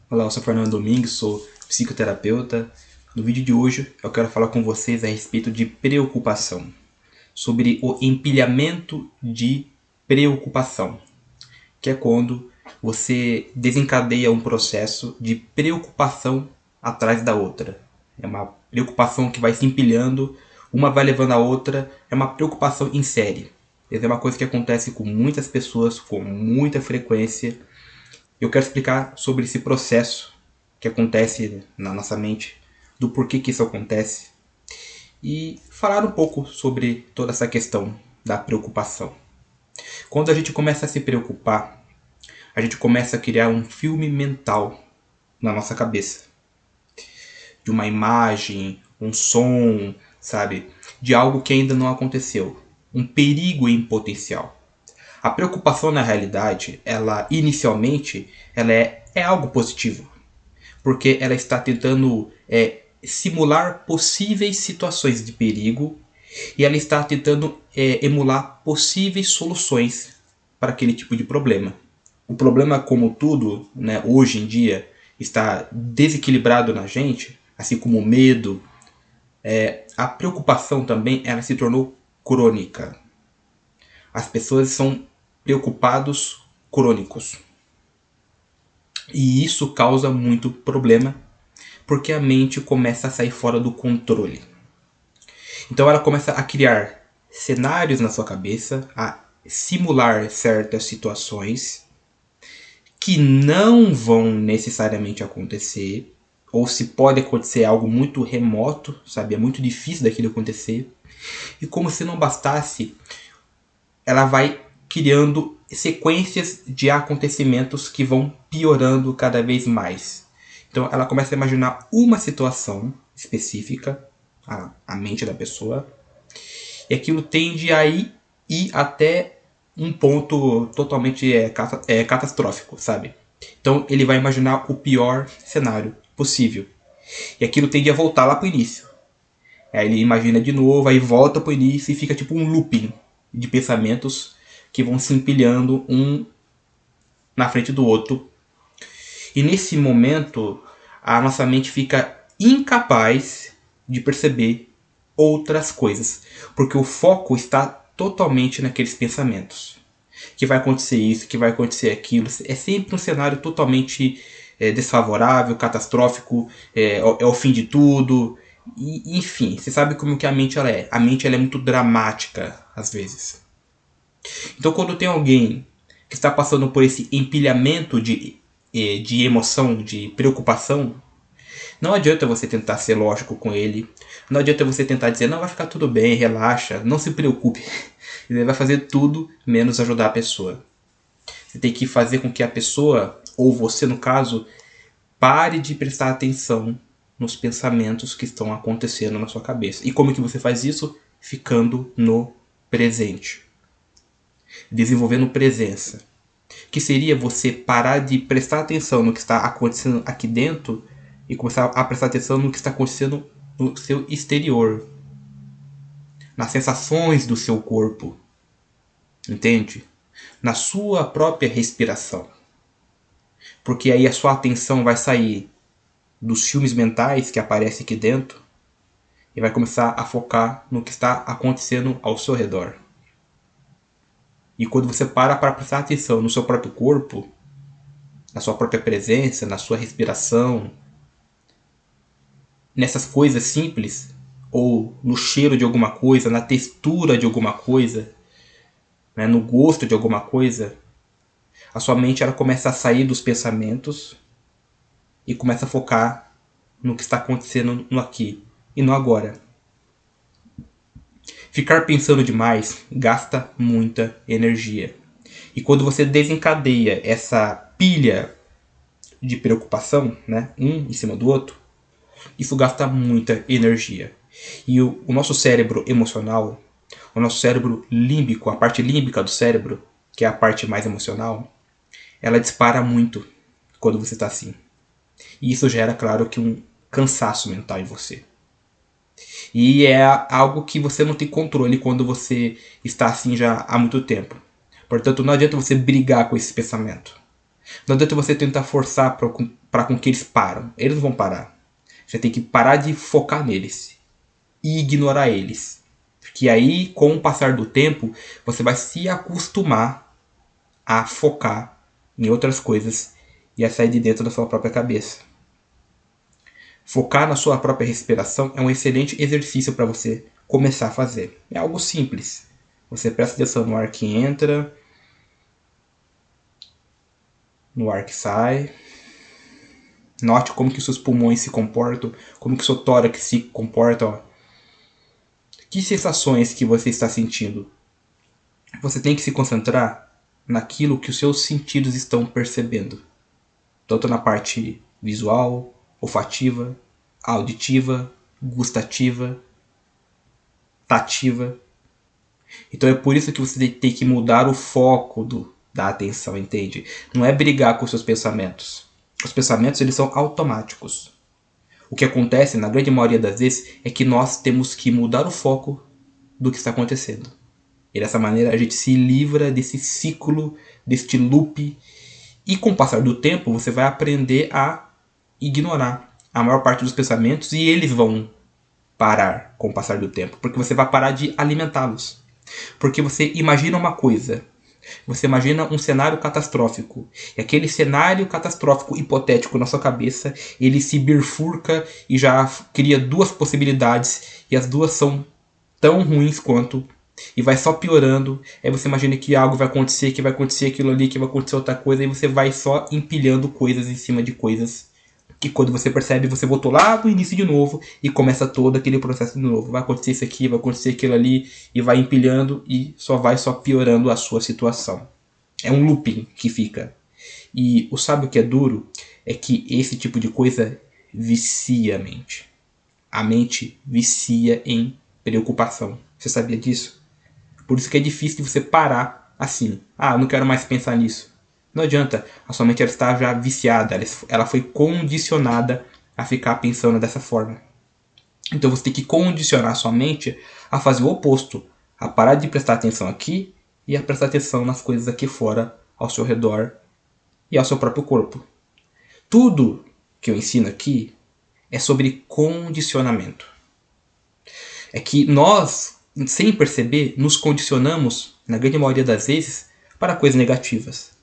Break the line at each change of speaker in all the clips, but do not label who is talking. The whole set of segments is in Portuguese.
Olá, eu sou Fernando Domingues, sou psicoterapeuta. No vídeo de hoje eu quero falar com vocês a respeito de preocupação, sobre o empilhamento de preocupação, que é quando você desencadeia um processo de preocupação atrás da outra. É uma preocupação que vai se empilhando, uma vai levando a outra, é uma preocupação em série. Essa é uma coisa que acontece com muitas pessoas, com muita frequência. Eu quero explicar sobre esse processo que acontece na nossa mente, do porquê que isso acontece e falar um pouco sobre toda essa questão da preocupação. Quando a gente começa a se preocupar, a gente começa a criar um filme mental na nossa cabeça, de uma imagem, um som, sabe, de algo que ainda não aconteceu, um perigo em potencial. A preocupação na realidade, ela inicialmente, ela é algo positivo, porque ela está tentando simular possíveis situações de perigo e ela está tentando emular possíveis soluções para aquele tipo de problema. O problema, como tudo, né, hoje em dia, está desequilibrado na gente, assim como o medo, a preocupação também ela se tornou crônica. As pessoas são preocupados crônicos. E isso causa muito problema porque a mente começa a sair fora do controle. Então ela começa a criar cenários na sua cabeça, a simular certas situações que não vão necessariamente acontecer, ou se pode acontecer algo muito remoto, sabe? É muito difícil daquilo acontecer. E como se não bastasse, ela vai criando sequências de acontecimentos que vão piorando cada vez mais. Então ela começa a imaginar uma situação específica, a mente da pessoa, e aquilo tende a ir até um ponto totalmente catastrófico, sabe? Então ele vai imaginar o pior cenário possível. E aquilo tende a voltar lá pro início. Aí ele imagina de novo, aí volta pro início e fica tipo um looping de pensamentos que vão se empilhando um na frente do outro. E nesse momento, a nossa mente fica incapaz de perceber outras coisas, porque o foco está totalmente naqueles pensamentos. Que vai acontecer isso, que vai acontecer aquilo. É sempre um cenário totalmente desfavorável, catastrófico, é o fim de tudo. E, enfim, você sabe como que a mente ela é. A mente ela é muito dramática, às vezes. Então quando tem alguém que está passando por esse empilhamento de emoção, de preocupação, não adianta você tentar ser lógico com ele. Não adianta você tentar dizer, não, vai ficar tudo bem, relaxa, não se preocupe. Ele vai fazer tudo menos ajudar a pessoa. Você tem que fazer com que a pessoa, ou você no caso, pare de prestar atenção nos pensamentos que estão acontecendo na sua cabeça. E como que você faz isso? Ficando no presente. Desenvolvendo presença. Que seria você parar de prestar atenção no que está acontecendo aqui dentro e começar a prestar atenção no que está acontecendo no seu exterior, nas sensações do seu corpo, entende? Na sua própria respiração. Porque aí a sua atenção vai sair dos filmes mentais que aparecem aqui dentro e vai começar a focar no que está acontecendo ao seu redor. E quando você para prestar atenção no seu próprio corpo, na sua própria presença, na sua respiração, nessas coisas simples, ou no cheiro de alguma coisa, na textura de alguma coisa, né, no gosto de alguma coisa, a sua mente ela começa a sair dos pensamentos e começa a focar no que está acontecendo no aqui e no agora. Ficar pensando demais gasta muita energia. E quando você desencadeia essa pilha de preocupação, né, um em cima do outro, isso gasta muita energia. E o nosso cérebro emocional, o nosso cérebro límbico, a parte límbica do cérebro, que é a parte mais emocional, ela dispara muito quando você está assim. E isso gera, claro, que um cansaço mental em você. E é algo que você não tem controle quando você está assim já há muito tempo. Portanto, não adianta você brigar com esse pensamento. Não adianta você tentar forçar para com que eles param. Eles não vão parar. Você tem que parar de focar neles e ignorar eles. Porque aí, com o passar do tempo, você vai se acostumar a focar em outras coisas e a sair de dentro da sua própria cabeça. Focar na sua própria respiração é um excelente exercício para você começar a fazer. É algo simples. Você presta atenção no ar que entra, no ar que sai. Note como que os seus pulmões se comportam, como que o seu tórax se comporta. Ó. Que sensações que você está sentindo? Você tem que se concentrar naquilo que os seus sentidos estão percebendo. Tanto na parte visual, olfativa, auditiva, gustativa, tativa. Então é por isso que você tem que mudar o foco da atenção, entende? Não é brigar com os seus pensamentos. Os pensamentos eles são automáticos. O que acontece, na grande maioria das vezes, é que nós temos que mudar o foco do que está acontecendo. E dessa maneira a gente se livra desse ciclo, deste loop. E com o passar do tempo, você vai aprender a ignorar a maior parte dos pensamentos e eles vão parar com o passar do tempo. Porque você vai parar de alimentá-los. Porque você imagina uma coisa. Você imagina um cenário catastrófico. E aquele cenário catastrófico hipotético na sua cabeça, ele se bifurca e já cria duas possibilidades. E as duas são tão ruins quanto. E vai só piorando. Aí você imagina que algo vai acontecer, que vai acontecer aquilo ali, que vai acontecer outra coisa. E você vai só empilhando coisas em cima de coisas. Que quando você percebe, você voltou lá no início de novo e começa todo aquele processo de novo. Vai acontecer isso aqui, vai acontecer aquilo ali, e vai empilhando e só piorando a sua situação. É um looping que fica. E o sabe o que é duro? É que esse tipo de coisa vicia a mente. A mente vicia em preocupação. Você sabia disso? Por isso que é difícil de você parar assim. Ah, não quero mais pensar nisso. Não adianta, a sua mente ela está já viciada, ela foi condicionada a ficar pensando dessa forma. Então você tem que condicionar a sua mente a fazer o oposto, a parar de prestar atenção aqui e a prestar atenção nas coisas aqui fora, ao seu redor e ao seu próprio corpo. Tudo que eu ensino aqui é sobre condicionamento. É que nós, sem perceber, nos condicionamos, na grande maioria das vezes, para coisas negativas.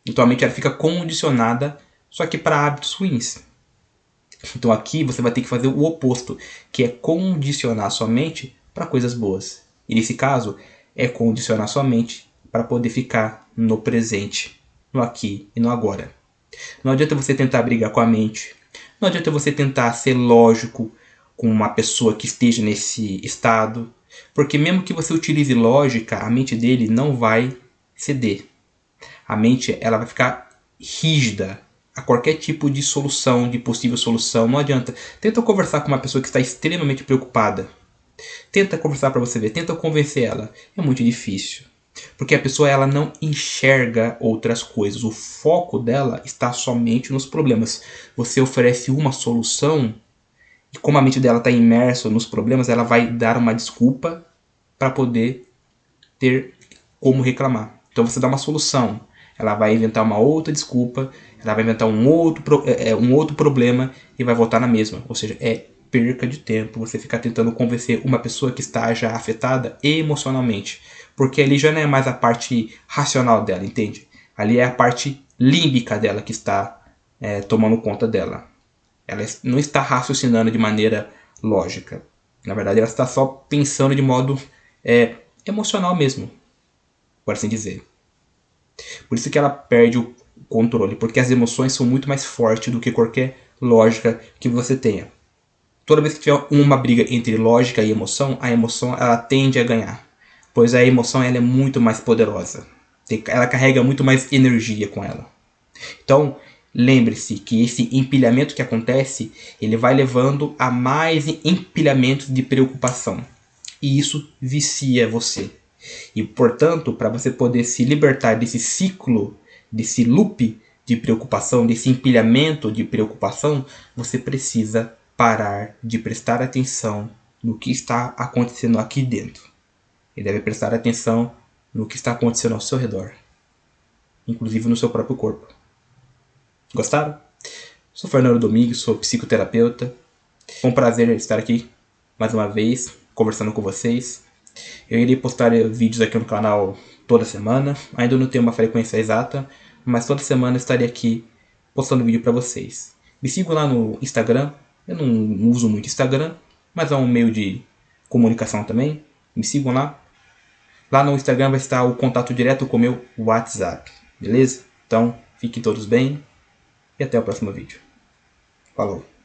Então a mente ela fica condicionada, só que para hábitos ruins. Então aqui você vai ter que fazer o oposto, que é condicionar sua mente para coisas boas. E nesse caso, é condicionar sua mente para poder ficar no presente, no aqui e no agora. Não adianta você tentar brigar com a mente. Não adianta você tentar ser lógico com uma pessoa que esteja nesse estado. Porque mesmo que você utilize lógica, a mente dele não vai ceder. A mente ela vai ficar rígida a qualquer tipo de solução, de possível solução. Não adianta. Tenta conversar com uma pessoa que está extremamente preocupada. Tenta conversar para você ver. Tenta convencer ela. É muito difícil. Porque a pessoa ela não enxerga outras coisas. O foco dela está somente nos problemas. Você oferece uma solução e como a mente dela está imersa nos problemas, ela vai dar uma desculpa para poder ter como reclamar. Então você dá uma solução. Ela vai inventar uma outra desculpa, ela vai inventar um outro problema e vai voltar na mesma. Ou seja, é perca de tempo você ficar tentando convencer uma pessoa que está já afetada emocionalmente. Porque ali já não é mais a parte racional dela, entende? Ali é a parte límbica dela que está tomando conta dela. Ela não está raciocinando de maneira lógica. Na verdade, ela está só pensando de modo emocional mesmo, por assim dizer. Por isso que ela perde o controle, porque as emoções são muito mais fortes do que qualquer lógica que você tenha. Toda vez que tiver uma briga entre lógica e emoção, a emoção ela tende a ganhar, pois a emoção ela é muito mais poderosa. Ela carrega muito mais energia com ela. Então, lembre-se que esse empilhamento que acontece, ele vai levando a mais empilhamentos de preocupação. E isso vicia você. E, portanto, para você poder se libertar desse ciclo, desse loop de preocupação, desse empilhamento de preocupação, você precisa parar de prestar atenção no que está acontecendo aqui dentro. E deve prestar atenção no que está acontecendo ao seu redor, inclusive no seu próprio corpo. Gostaram? Sou Fernando Domingues, sou psicoterapeuta. Foi um prazer estar aqui mais uma vez, conversando com vocês. Eu irei postar vídeos aqui no canal toda semana. Ainda não tenho uma frequência exata, mas toda semana estarei aqui postando vídeo para vocês. Me sigam lá no Instagram. Eu não uso muito Instagram, mas é um meio de comunicação também. Me sigam lá. Lá no Instagram vai estar o contato direto com o meu WhatsApp. Beleza? Então, fiquem todos bem e até o próximo vídeo. Falou!